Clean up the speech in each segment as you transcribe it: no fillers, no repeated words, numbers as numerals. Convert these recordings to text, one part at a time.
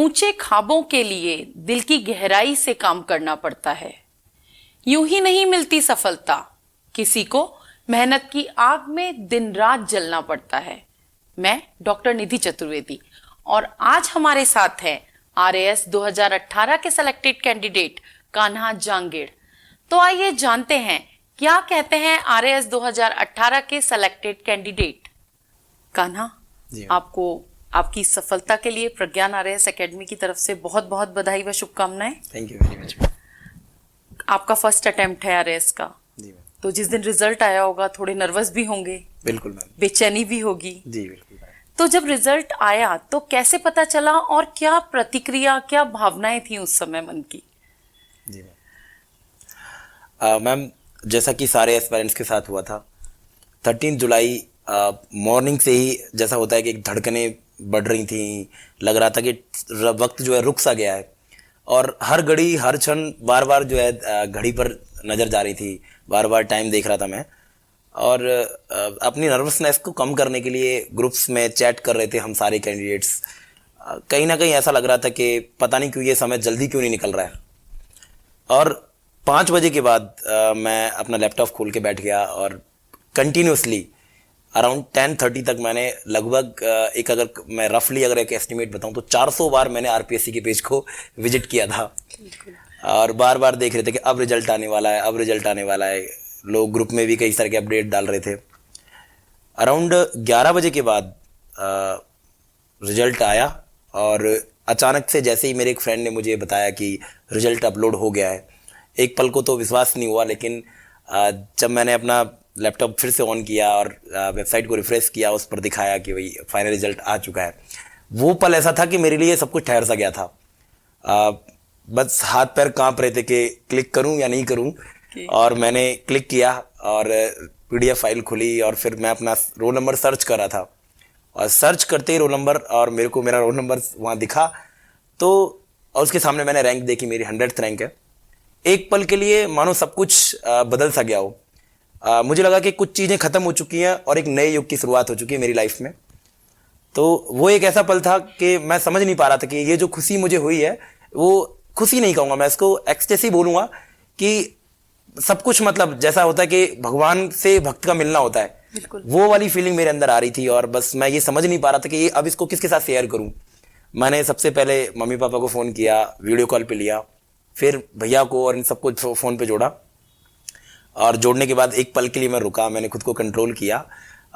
ऊंचे ख्वाबों के लिए दिल की गहराई से काम करना पड़ता है। यूं ही नहीं मिलती सफलता, किसी को मेहनत की आग में दिन रात जलना पड़ता है। मैं डॉक्टर निधि चतुर्वेदी और आज हमारे साथ हैं आरएएस 2018 के सेलेक्टेड कैंडिडेट कान्हा जांगीड़। तो आइए जानते हैं क्या कहते हैं आरएएस 2018 के सेलेक्टेड कैंडिडेट। कान्हा, आपको आपकी सफलता के लिए प्रज्ञान आरएएस एकेडमी की तरफ से बहुत बहुत बधाई व शुभकामनाएं। Thank you very much. आपका फर्स्ट अटेम्प्ट है आरएएस का, जी मैम। तो जिस दिन रिजल्ट आया होगा थोड़े नर्वस भी होंगे। बिल्कुल मैम। बेचैनी भी होगी। जी बिल्कुल मैम। तो जब रिजल्ट आया तो कैसे पता चला और क्या प्रतिक्रिया, क्या भावनाएं थी उस समय मन की? जी मैम, जैसा कि सारे एस्पायरेंट्स के साथ हुआ था, 13 जुलाई मॉर्निंग से ही जैसा होता है कि धड़कनें बढ़ रही थी, लग रहा था कि वक्त जो है रुक सा गया है और हर घड़ी हर क्षण बार बार जो है घड़ी पर नज़र जा रही थी, बार बार टाइम देख रहा था मैं। और अपनी नर्वसनेस को कम करने के लिए ग्रुप्स में चैट कर रहे थे हम सारे कैंडिडेट्स। कहीं ना कहीं ऐसा लग रहा था कि पता नहीं क्यों ये समय जल्दी क्यों नहीं निकल रहा है। और 5 बजे के बाद मैं अपना लैपटॉप खोल के बैठ गया और कंटिन्यूसली अराउंड 10:30 तक मैंने लगभग अगर मैं रफली अगर एक एस्टिमेट बताऊं तो 400 बार मैंने आरपीएससी के पेज को विजिट किया था और बार बार देख रहे थे कि अब रिजल्ट आने वाला है, अब रिजल्ट आने वाला है। लोग ग्रुप में भी कई तरह के अपडेट डाल रहे थे। अराउंड 11 बजे के बाद रिजल्ट आया और अचानक से जैसे ही मेरे एक फ्रेंड ने मुझे बताया कि रिजल्ट अपलोड हो गया है, एक पल को तो विश्वास नहीं हुआ। लेकिन जब मैंने अपना लैपटॉप फिर से ऑन किया और वेबसाइट को रिफ्रेश किया, उस पर दिखाया कि भाई फाइनल रिजल्ट आ चुका है, वो पल ऐसा था कि मेरे लिए सब कुछ ठहर सा गया था। बस हाथ पैर कांप रहे थे कि क्लिक करूं या नहीं करूं। और मैंने क्लिक किया और पीडीएफ फाइल खुली और फिर मैं अपना रोल नंबर सर्च कर रहा था और सर्च करते ही रोल नंबर और मेरे को मेरा रोल नंबर वहाँ दिखा। तो और उसके सामने मैंने रैंक देखी, मेरी 100th रैंक है। एक पल के लिए मानो सब कुछ बदल सा गया हो। मुझे लगा कि कुछ चीज़ें ख़त्म हो चुकी हैं और एक नए युग की शुरुआत हो चुकी है मेरी लाइफ में। तो वो एक ऐसा पल था कि मैं समझ नहीं पा रहा था कि ये जो खुशी मुझे हुई है वो खुशी नहीं कहूँगा, मैं इसको एक्सटेसी बोलूँगा कि सब कुछ मतलब जैसा होता है कि भगवान से भक्त का मिलना होता है, वो वाली फीलिंग मेरे अंदर आ रही थी। और बस मैं ये समझ नहीं पा रहा था कि ये अब इसको किसके साथ शेयर करूँ। मैंने सबसे पहले मम्मी पापा को फ़ोन किया, वीडियो कॉल पे लिया, फिर भैया को और इन सबको फ़ोन पे जोड़ा। और जोड़ने के बाद एक पल के लिए मैं रुका, मैंने खुद को कंट्रोल किया।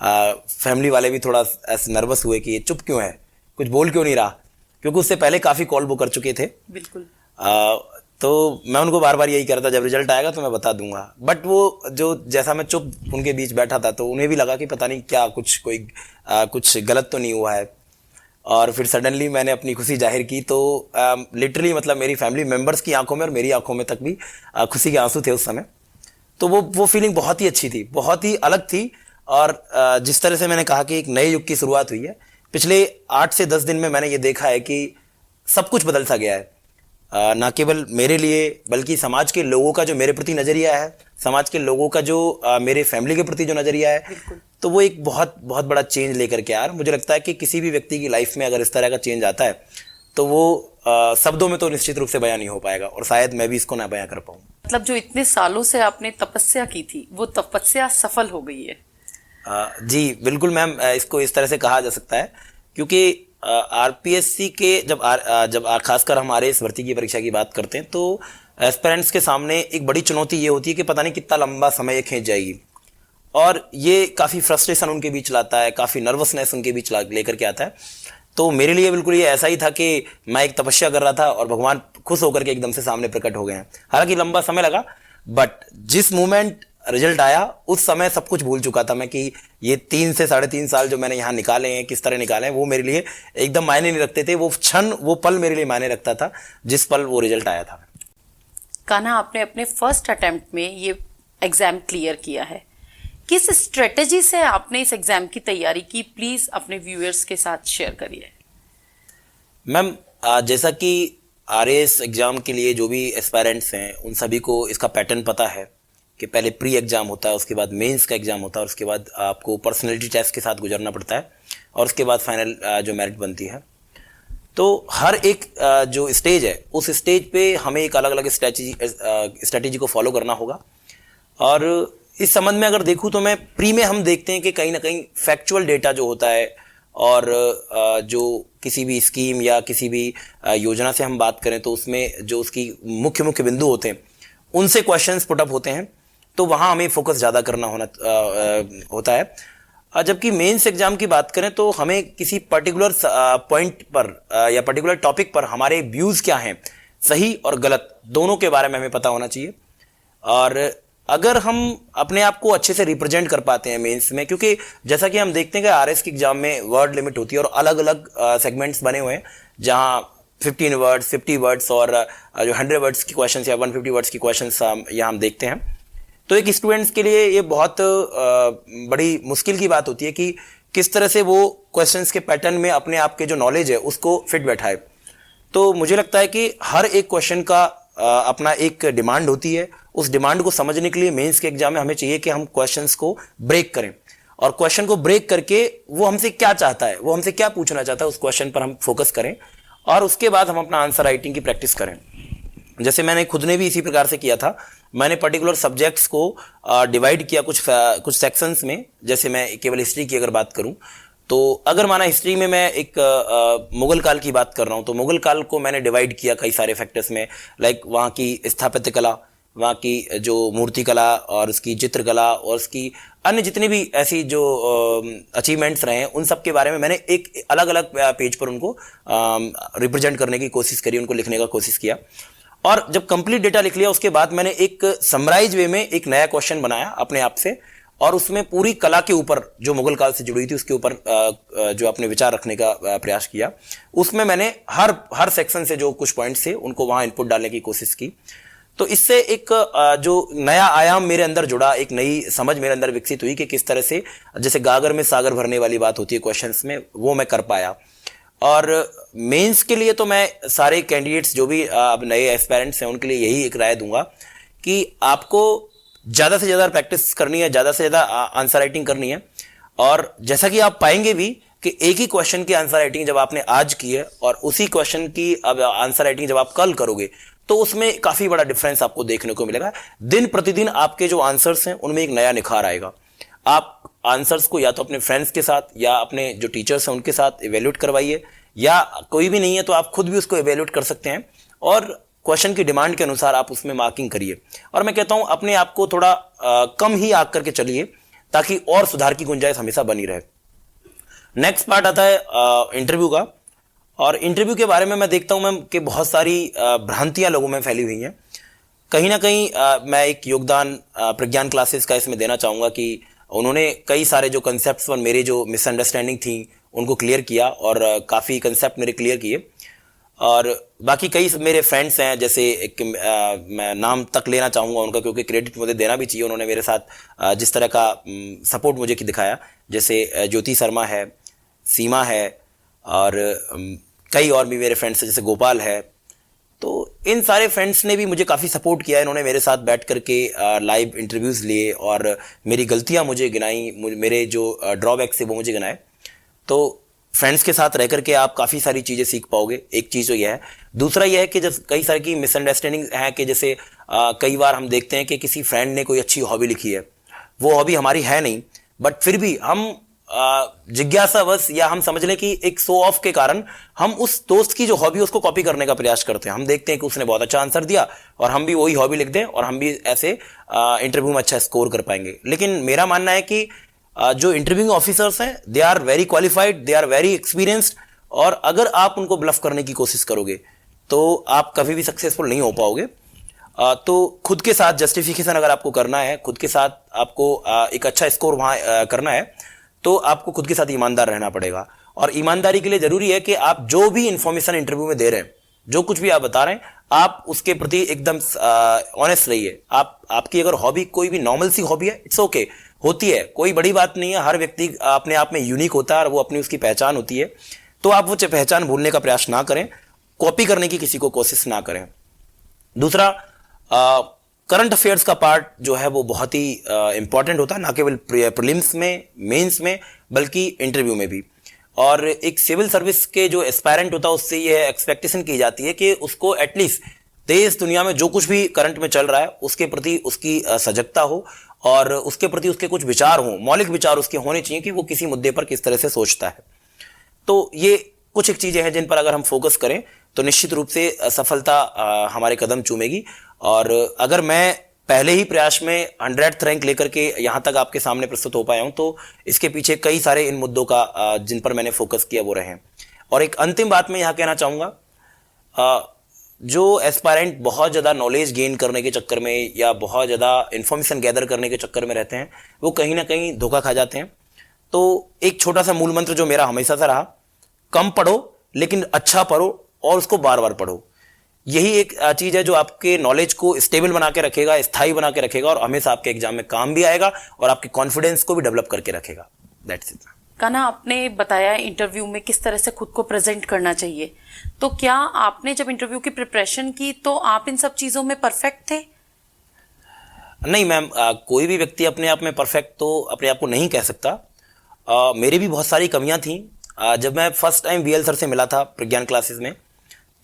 फैमिली वाले भी थोड़ा ऐसे नर्वस हुए कि ये चुप क्यों है, कुछ बोल क्यों नहीं रहा, क्योंकि उससे पहले काफ़ी कॉल वो कर चुके थे। बिल्कुल। तो मैं उनको बार बार यही कह रहा था जब रिजल्ट आएगा तो मैं बता दूंगा। बट वो जो जैसा मैं चुप उनके बीच बैठा था तो उन्हें भी लगा कि पता नहीं क्या कुछ गलत तो नहीं हुआ है। और फिर सडनली मैंने अपनी खुशी जाहिर की तो लिटरली मतलब मेरी फैमिली मेम्बर्स की आंखों में और मेरी आंखों में तक भी खुशी के आंसू थे उस समय। तो वो फीलिंग बहुत ही अच्छी थी, बहुत ही अलग थी। और जिस तरह से मैंने कहा कि एक नए युग की शुरुआत हुई है, पिछले 8 से 10 दिन में मैंने ये देखा है कि सब कुछ बदल सा गया है। ना केवल मेरे लिए बल्कि समाज के लोगों का जो मेरे प्रति नज़रिया है, समाज के लोगों का जो मेरे फैमिली के प्रति जो नज़रिया है, तो वो एक बहुत बहुत बड़ा चेंज लेकर के आ रहा है। मुझे लगता है कि किसी भी व्यक्ति की लाइफ में अगर इस तरह का चेंज आता है तो वो शब्दों में तो निश्चित रूप से बयां नहीं हो पाएगा और शायद मैं भी इसको ना बयां कर पाऊँ। मतलब जो इतने सालों से आपने तपस्या की थी वो तपस्या सफल हो गई है। जी बिल्कुल मैम, इसको इस तरह से कहा जा सकता है क्योंकि आरपीएससी के जब खासकर हम आरएएस भर्ती की परीक्षा की बात करते हैं तो एस्पिरेंट्स के सामने एक बड़ी चुनौती ये होती है कि पता नहीं कितना लंबा समय ये खींच जाएगी और ये काफ़ी फ्रस्ट्रेशन उनके बीच लाता है, काफ़ी नर्वसनेस उनके बीच लेकर के आता है। तो मेरे लिए बिल्कुल ये ऐसा ही था कि मैं एक तपस्या कर रहा था और भगवान खुश होकर के एकदम से सामने प्रकट हो गए हैं। हालांकि लंबा समय लगा, बट जिस मोमेंट रिजल्ट आया उस समय सब कुछ भूल चुका था मैं कि ये 3 से 3.5 साल जो मैंने यहाँ निकाले हैं, किस तरह निकाले हैं, वो मेरे लिए एकदम मायने नहीं रखते थे। वो क्षण, वो पल मेरे लिए मायने रखता था जिस पल वो रिजल्ट आया था। कान्हा, आपने अपने फर्स्ट अटेम्प्ट में ये एग्जाम क्लियर किया है, किस स्ट्रेटेजी से आपने इस एग्जाम की तैयारी की, प्लीज अपने व्यूअर्स के साथ शेयर करिए। मैम, जैसा कि आरएएस एग्जाम के लिए जो भी एस्पायरेंट्स हैं उन सभी को इसका पैटर्न पता है कि पहले प्री एग्जाम होता है, उसके बाद मेंस का एग्जाम होता है और उसके बाद आपको पर्सनैलिटी टेस्ट के साथ गुजरना पड़ता है और उसके बाद फाइनल जो मेरिट बनती है। तो हर एक जो स्टेज है उस स्टेज पे हमें एक अलग अलग स्ट्रैटेजी को फॉलो करना होगा। और इस संबंध में अगर देखूं तो मैं प्री में हम देखते हैं कि कहीं ना कहीं फैक्चुअल डेटा जो होता है और जो किसी भी स्कीम या किसी भी योजना से हम बात करें तो उसमें जो उसकी मुख्य मुख्य बिंदु होते हैं उनसे क्वेश्चंस पुट अप होते हैं, तो वहाँ हमें फोकस ज़्यादा करना होता है। जबकि मेंस एग्जाम की बात करें तो हमें किसी पर्टिकुलर पॉइंट पर या पर्टिकुलर टॉपिक पर हमारे व्यूज़ क्या हैं, सही और गलत दोनों के बारे में हमें पता होना चाहिए। और अगर हम अपने आप को अच्छे से रिप्रेजेंट कर पाते हैं मेंस में, क्योंकि जैसा कि हम देखते हैं कि आरएस की एग्जाम में वर्ड लिमिट होती है और अलग अलग सेगमेंट्स बने हुए हैं जहां 15 वर्ड्स, 50 वर्ड्स और जो 100 वर्ड्स की क्वेश्चंस या 150 वर्ड्स की क्वेश्चंस यहाँ हम देखते हैं। तो एक स्टूडेंट्स के लिए ये बहुत बड़ी मुश्किल की बात होती है कि किस तरह से वो क्वेश्चंस के पैटर्न में अपने आप के जो नॉलेज है उसको फिट बैठाए। तो मुझे लगता है कि हर एक क्वेश्चन का अपना एक डिमांड होती है। उस डिमांड को समझने के लिए मेंस के एग्जाम में हमें चाहिए कि हम क्वेश्चंस को ब्रेक करें और क्वेश्चन को ब्रेक करके वो हमसे क्या चाहता है, वो हमसे क्या पूछना चाहता है, उस क्वेश्चन पर हम फोकस करें और उसके बाद हम अपना आंसर राइटिंग की प्रैक्टिस करें। जैसे मैंने खुद ने भी इसी प्रकार से किया था। मैंने पर्टिकुलर सब्जेक्ट्स को डिवाइड किया कुछ सेक्शंस में। जैसे मैं केवल हिस्ट्री की अगर बात करूं तो अगर माना हिस्ट्री में मैं एक मुगल काल की बात कर रहा हूं तो मुगल काल को मैंने डिवाइड किया कई सारे फैक्टर्स में, लाइक वहाँ की स्थापत्य कला, वहाँ की जो मूर्ति कला और उसकी चित्रकला और उसकी अन्य जितनी भी ऐसी जो अचीवमेंट्स रहे हैं उन सब के बारे में मैंने एक अलग अलग पेज पर उनको रिप्रेजेंट करने की कोशिश करी, उनको लिखने का कोशिश किया। और जब कंप्लीट डेटा लिख लिया उसके बाद मैंने एक समराइज वे में एक नया क्वेश्चन बनाया अपने आप से और उसमें पूरी कला के ऊपर जो मुगल काल से जुड़ी थी उसके ऊपर जो अपने विचार रखने का प्रयास किया। उसमें मैंने हर सेक्शन से जो कुछ पॉइंट्स थे उनको वहां इनपुट डालने की कोशिश की। तो इससे एक जो नया आयाम मेरे अंदर जुड़ा, एक नई समझ मेरे अंदर विकसित हुई कि किस तरह से जैसे गागर में सागर भरने वाली बात होती है क्वेश्चंस में, वो मैं कर पाया। और मेंस के लिए तो मैं सारे कैंडिडेट्स जो भी अब नए एस्पायरेंट्स हैं उनके लिए यही एक राय दूंगा कि आपको ज़्यादा से ज़्यादा प्रैक्टिस करनी है, ज़्यादा से ज़्यादा आंसर राइटिंग करनी है। और जैसा कि आप पाएंगे भी कि एक ही क्वेश्चन की आंसर राइटिंग जब आपने आज की है और उसी क्वेश्चन की अब आंसर राइटिंग जब आप कल करोगे तो उसमें काफ़ी बड़ा डिफरेंस आपको देखने को मिलेगा। दिन प्रतिदिन आपके जो आंसर्स हैं उनमें एक नया निखार आएगा। आप आंसर्स को या तो अपने फ्रेंड्स के साथ या अपने जो टीचर्स हैं उनके साथ इवेल्यूट करवाइए, या कोई भी नहीं है तो आप खुद भी उसको इवेल्यूट कर सकते हैं और क्वेश्चन की डिमांड के अनुसार आप उसमें मार्किंग करिए। और मैं कहता हूं अपने आप को थोड़ा कम ही आग करके चलिए ताकि और सुधार की गुंजाइश हमेशा बनी रहे। नेक्स्ट पार्ट आता है इंटरव्यू का। और इंटरव्यू के बारे में मैं देखता हूं मैम कि बहुत सारी भ्रांतियां लोगों में फैली हुई हैं। कहीं ना कहीं मैं एक योगदान प्रज्ञान क्लासेस का इसमें देना चाहूँगा कि उन्होंने कई सारे जो कंसेप्ट्स पर मेरे जो मिसअंडरस्टैंडिंग थी उनको क्लियर किया और काफ़ी कंसेप्ट मेरे क्लियर किए। और बाकी कई मेरे फ्रेंड्स हैं, जैसे एक मैं नाम तक लेना चाहूँगा उनका क्योंकि क्रेडिट मुझे देना भी चाहिए। उन्होंने मेरे साथ जिस तरह का सपोर्ट मुझे दिखाया, जैसे ज्योति शर्मा है, सीमा है और कई और भी मेरे फ्रेंड्स हैं जैसे गोपाल है। तो इन सारे फ्रेंड्स ने भी मुझे काफ़ी सपोर्ट किया। इन्होंने मेरे साथ बैठ करके लाइव इंटरव्यूज़ लिए और मेरी गलतियां मुझे गिनाई, मेरे जो ड्रॉबैक्स थे वो मुझे गिनाए। तो फ्रेंड्स के साथ रह करके आप काफ़ी सारी चीज़ें सीख पाओगे, एक चीज़ तो यह है। दूसरा यह है कि जब कई सारी की मिसअंडरस्टैंडिंग है कि जैसे कई बार हम देखते हैं कि किसी फ्रेंड ने कोई अच्छी हॉबी लिखी है, वो हॉबी हमारी है नहीं, बट फिर भी हम जिज्ञासावश या हम समझ लें कि एक शो ऑफ के कारण हम उस दोस्त की जो हॉबी उसको कॉपी करने का प्रयास करते हैं। हम देखते हैं कि उसने बहुत अच्छा आंसर दिया और हम भी वही हॉबी लिख दें और हम भी ऐसे इंटरव्यू में अच्छा स्कोर कर पाएंगे। लेकिन मेरा मानना है कि जो इंटरव्यूइंग ऑफिसर्स हैं they are very qualified, they are very experienced, और अगर आप उनको ब्लफ करने की कोशिश करोगे तो आप कभी भी सक्सेसफुल नहीं हो पाओगे। तो खुद के साथ जस्टिफिकेशन अगर आपको करना है, खुद के साथ आपको एक अच्छा स्कोर वहाँ करना है, तो आपको खुद के साथ ईमानदार रहना पड़ेगा। और ईमानदारी के लिए जरूरी है कि आप जो भी इंफॉर्मेशन इंटरव्यू में दे रहे हैं, जो कुछ भी आप बता रहे हैं, आप उसके प्रति एकदम ऑनेस्ट रहिए। आपकी अगर हॉबी कोई भी नॉर्मल सी हॉबी है, इट्स ओके, होती है, कोई बड़ी बात नहीं है। हर व्यक्ति अपने आप में यूनिक होता है और वो अपनी उसकी पहचान होती है। तो आप वो पहचान भूलने का प्रयास ना करें, कॉपी करने की किसी को कोशिश ना करें। दूसरा, करंट अफेयर्स का पार्ट जो है वो बहुत ही इंपॉर्टेंट होता है, ना केवल प्रीलिम्स में, मेंस में, बल्कि इंटरव्यू में भी। और एक सिविल सर्विस के जो एस्पायरेंट होता है उससे ये एक्सपेक्टेशन की जाती है कि उसको एटलीस्ट देश दुनिया में जो कुछ भी करंट में चल रहा है उसके प्रति उसकी सजगता हो और उसके प्रति उसके कुछ विचार हो, मौलिक विचार उसके होने चाहिए कि वो किसी मुद्दे पर किस तरह से सोचता है। तो ये कुछ एक चीजें हैं जिन पर अगर हम फोकस करें तो निश्चित रूप से सफलता हमारे कदम चूमेगी। और अगर मैं पहले ही प्रयास में 100th रैंक लेकर के यहाँ तक आपके सामने प्रस्तुत हो पाया हूँ तो इसके पीछे कई सारे इन मुद्दों का जिन पर मैंने फोकस किया वो रहे हैं। और एक अंतिम बात मैं यहाँ कहना चाहूँगा, जो एस्पायरेंट बहुत ज़्यादा नॉलेज गेन करने के चक्कर में या बहुत ज़्यादा इन्फॉर्मेशन गैदर करने के चक्कर में रहते हैं वो कहीं ना कहीं धोखा खा जाते हैं। तो एक छोटा सा मूल मंत्र जो मेरा हमेशा से रहा, कम पढ़ो लेकिन अच्छा पढ़ो और उसको बार बार पढ़ो। यही एक चीज है जो आपके नॉलेज को स्टेबल बना के रखेगा, स्थायी बना के रखेगा और हमेशा आपके एग्जाम में काम भी आएगा और आपके कॉन्फिडेंस को भी डेवलप करके रखेगा। That's it. कान्हा, आपने बताया इंटरव्यू में किस तरह से खुद को प्रेजेंट करना चाहिए, तो क्या आपने जब इंटरव्यू की प्रिपरेशन की तो आप इन सब चीजों में परफेक्ट थे? नहीं मैम, कोई भी व्यक्ति अपने आप में परफेक्ट तो अपने आप को नहीं कह सकता। मेरी भी बहुत सारी कमियां थी। जब मैं फर्स्ट टाइम वीएल सर से मिला था प्रज्ञान क्लासेस में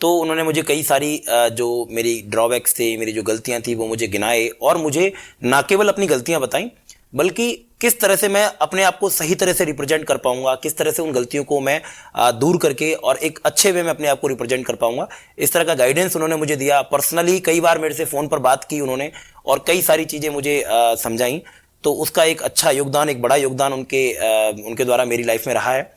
तो उन्होंने मुझे कई सारी जो मेरी ड्रॉबैक्स थे, मेरी जो गलतियां थी वो मुझे गिनाए और मुझे ना केवल अपनी गलतियां बताई बल्कि किस तरह से मैं अपने आप को सही तरह से रिप्रेजेंट कर पाऊंगा, किस तरह से उन गलतियों को मैं दूर करके और एक अच्छे वे में अपने आप को रिप्रेजेंट कर पाऊंगा, इस तरह का गाइडेंस उन्होंने मुझे दिया। पर्सनली कई बार मेरे से फ़ोन पर बात की उन्होंने और कई सारी चीज़ें मुझे समझाई। तो उसका एक अच्छा योगदान, एक बड़ा योगदान उनके द्वारा मेरी लाइफ में रहा है।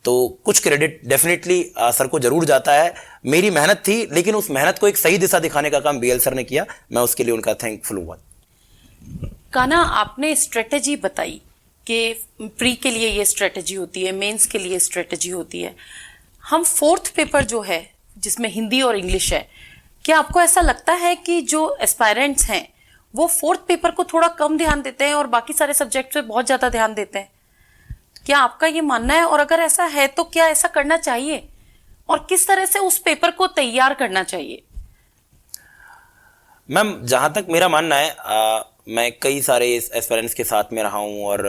तो कुछ क्रेडिट डेफिनेटली सर को जरूर जाता है। मेरी मेहनत थी लेकिन उस मेहनत को एक सही दिशा दिखाने का काम बीएल सर ने किया, मैं उसके लिए उनका थैंकफुल हुआ। कान्हा, आपने स्ट्रेटेजी बताई कि प्री के लिए ये स्ट्रेटेजी होती है, मेंस के लिए स्ट्रेटेजी होती है। हम फोर्थ पेपर जो है जिसमें हिंदी और इंग्लिश है, क्या आपको ऐसा लगता है कि जो एस्पायरेंट्स हैं वो फोर्थ पेपर को थोड़ा कम ध्यान देते हैं और बाकी सारे सब्जेक्ट पे बहुत ज्यादा ध्यान देते हैं? क्या आपका ये मानना है? और अगर ऐसा है तो क्या ऐसा करना चाहिए और किस तरह से उस पेपर को तैयार करना चाहिए? मैम, जहां तक मेरा मानना है, मैं कई सारे एस्पिरेंट्स के साथ में रहा हूं और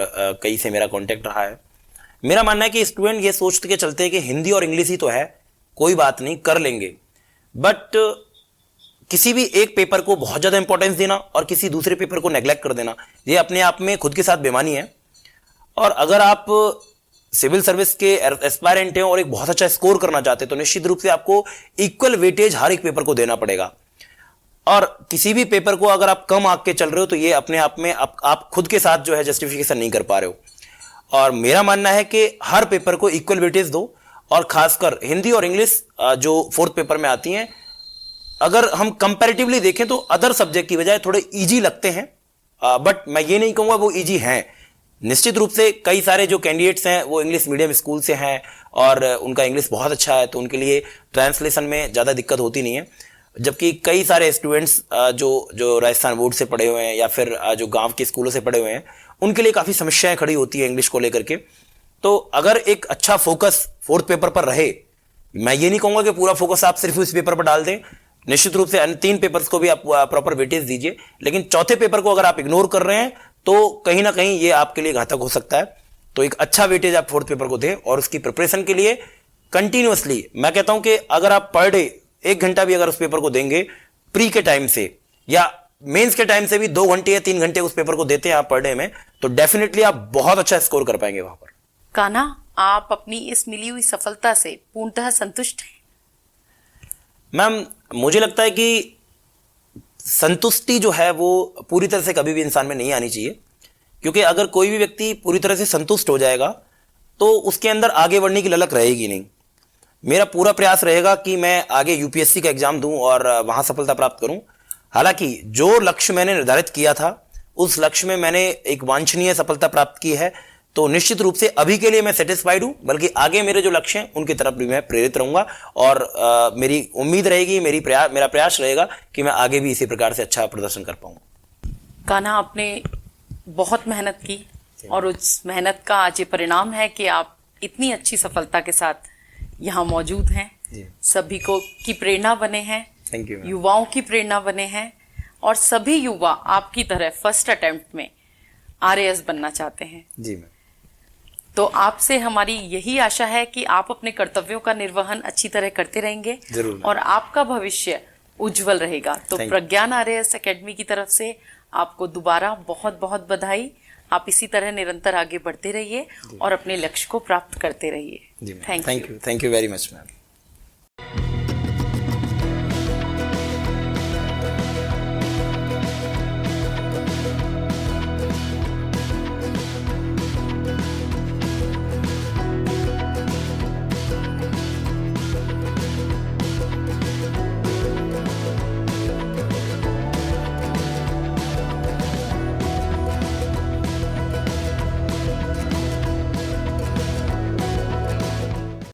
कई से मेरा कांटेक्ट रहा है। मेरा मानना है कि स्टूडेंट ये सोच के चलते हैं कि हिंदी और इंग्लिश ही तो है, कोई बात नहीं, कर लेंगे। बट किसी भी एक पेपर को बहुत ज़्यादा इंपॉर्टेंस देना और किसी दूसरे पेपर को नेग्लेक्ट कर देना, ये अपने आप में खुद के साथ बेईमानी है। और अगर आप सिविल सर्विस के एस्पायरेंट हैं और एक बहुत अच्छा स्कोर करना चाहते हैं तो निश्चित रूप से आपको इक्वल वेटेज हर एक पेपर को देना पड़ेगा। और किसी भी पेपर को अगर आप कम आंक के चल रहे हो तो ये अपने आप में आप खुद के साथ जो है जस्टिफिकेशन नहीं कर पा रहे हो। और मेरा मानना है कि हर पेपर को इक्वल वेटेज दो और खासकर हिंदी और इंग्लिश जो फोर्थ पेपर में आती हैं, अगर हम कंपैरेटिवली देखें तो अदर सब्जेक्ट की बजाय थोड़े इजी लगते हैं। बट मैं ये नहीं कहूँगा वो इजी हैं। निश्चित रूप से कई सारे जो कैंडिडेट्स हैं वो इंग्लिश मीडियम स्कूल से हैं और उनका इंग्लिश बहुत अच्छा है तो उनके लिए ट्रांसलेशन में ज़्यादा दिक्कत होती नहीं है। जबकि कई सारे स्टूडेंट्स जो राजस्थान बोर्ड से पढ़े हुए हैं या फिर जो गांव के स्कूलों से पढ़े हुए हैं उनके लिए काफ़ी समस्याएं खड़ी होती है इंग्लिश को लेकर के। तो अगर एक अच्छा फोकस फोर्थ पेपर पर रहे, मैं ये नहीं कहूँगा कि पूरा फोकस आप सिर्फ इस पेपर पर डाल दें, निश्चित रूप से अन्य 3 पेपर्स को भी आप प्रॉपर वेटेज दीजिए, लेकिन चौथे पेपर को अगर आप इग्नोर कर रहे हैं तो कहीं ना कहीं ये आपके लिए घातक हो सकता है। तो एक अच्छा वेटेज आप फोर्थ पेपर को दें और उसकी प्रिपरेशन के लिए कंटिन्यूअसली, मैं कहता हूं कि अगर आप पर डे 1 घंटा भी अगर उस पेपर को देंगे प्री के टाइम से या मेंस के टाइम से भी 2 घंटे या 3 घंटे उस पेपर को देते हैं आप पर डे में, तो डेफिनेटली आप बहुत अच्छा स्कोर कर पाएंगे वहां पर। कान्हा, आप अपनी इस मिली हुई सफलता से पूर्णतः संतुष्ट हैं? मैम, मुझे लगता है कि संतुष्टि जो है वो पूरी तरह से कभी भी इंसान में नहीं आनी चाहिए, क्योंकि अगर कोई भी व्यक्ति पूरी तरह से संतुष्ट हो जाएगा तो उसके अंदर आगे बढ़ने की ललक रहेगी नहीं। मेरा पूरा प्रयास रहेगा कि मैं आगे यूपीएससी का एग्जाम दूं और वहां सफलता प्राप्त करूं। हालांकि जो लक्ष्य मैंने निर्धारित किया था उस लक्ष्य में मैंने एक वांछनीय सफलता प्राप्त की है, तो निश्चित रूप से अभी के लिए मैं सेटिस्फाइड हूं, बल्कि आगे मेरे जो लक्ष्य हैं उनकी तरफ भी मैं प्रेरित रहूंगा और मेरी उम्मीद रहेगी, मेरा प्रयास रहेगा कि मैं आगे भी इसी प्रकार से अच्छा प्रदर्शन कर पाऊंगा। कान्हा, आपने बहुत मेहनत की और उस मेहनत का आज ये परिणाम है कि आप इतनी अच्छी सफलता के साथ यहाँ मौजूद हैं, सभी को की प्रेरणा बने हैं, थैंक यू। युवाओं की प्रेरणा बने हैं और सभी युवा आपकी तरह फर्स्ट अटेम्प्ट में आरएएस बनना चाहते हैं। जी मैम। तो आपसे हमारी यही आशा है कि आप अपने कर्तव्यों का निर्वहन अच्छी तरह करते रहेंगे जरूर। और आपका भविष्य उज्जवल रहेगा। तो Thank you. Pragyan RAS academy की तरफ से आपको दोबारा बहुत बहुत बधाई। आप इसी तरह निरंतर आगे बढ़ते रहिए और अपने लक्ष्य को प्राप्त करते रहिए। Thank you very much ma'am.